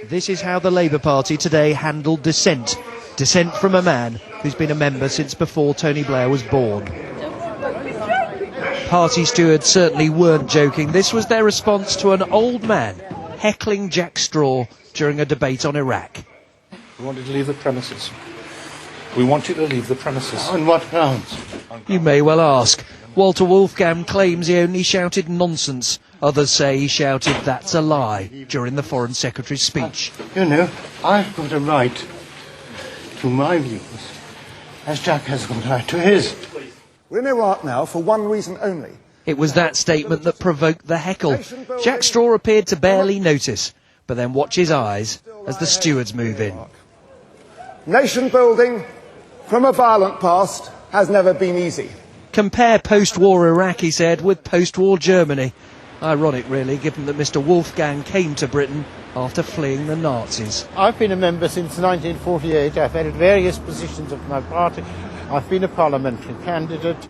This is how the Labour Party today handled dissent. Dissent from a man who's been a member since before Tony Blair was born. Party stewards certainly weren't joking. This was their response to an old man heckling Jack Straw during a debate on Iraq. We want you to leave the premises. We want you to leave the premises. On what grounds? You may well ask. Walter Wolfgang claims he only shouted nonsense. Others say he shouted "that's a lie" during the Foreign Secretary's speech. You know, I've got a right to my views, as Jack has got a right to his. We're in Iraq now for one reason only. It was that statement that provoked the heckle. Jack Straw appeared to barely notice, but then watch his eyes as the stewards move in. Nation building from a violent past has never been easy. Compare post-war Iraq, he said, with post-war Germany. Ironic, really, given that Mr. Wolfgang came to Britain after fleeing the Nazis. I've been a member since 1948. I've held various positions of my party. I've been a parliamentary candidate.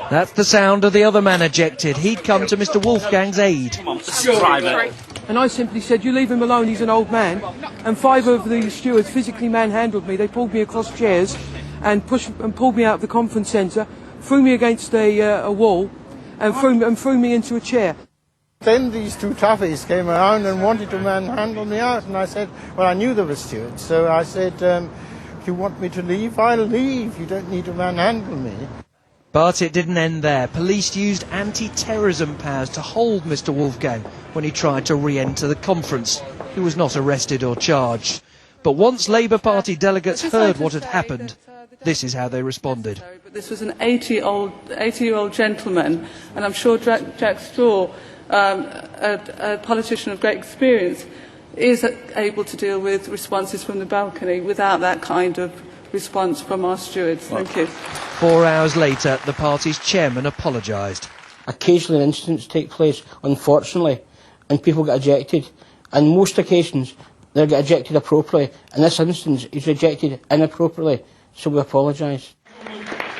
That's the sound of the other man ejected. He'd come to Mr. Wolfgang's aid. And I simply said, "You leave him alone, he's an old man." And 5 of the stewards physically manhandled me. They pulled me across chairs and pulled me out of the conference centre, threw me against a wall and threw me into a chair. Then these 2 toughies came around and wanted to manhandle me out. And I said, well, I knew they were stewards. So I said, if you want me to leave, I'll leave. You don't need to manhandle me. But it didn't end there. Police used anti-terrorism powers to hold Mr. Wolfgang when he tried to re-enter the conference. He was not arrested or charged. But once Labour Party delegates heard what had happened, this is how they responded. But this was an 80-year-old gentleman, and I'm sure Jack Straw, a politician of great experience, is able to deal with responses from the balcony without that kind of response from our stewards. Thank you. 4 hours later, the party's chairman apologised. Occasionally incidents take place, unfortunately, and people get ejected. On most occasions, they get ejected appropriately. In this instance, he's rejected inappropriately, so we apologise.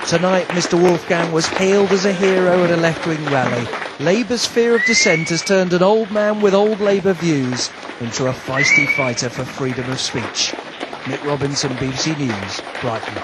Tonight, Mr. Wolfgang was hailed as a hero at a left-wing rally. Labour's fear of dissent has turned an old man with old Labour views into a feisty fighter for freedom of speech. Nick Robinson, BBC News, Brighton.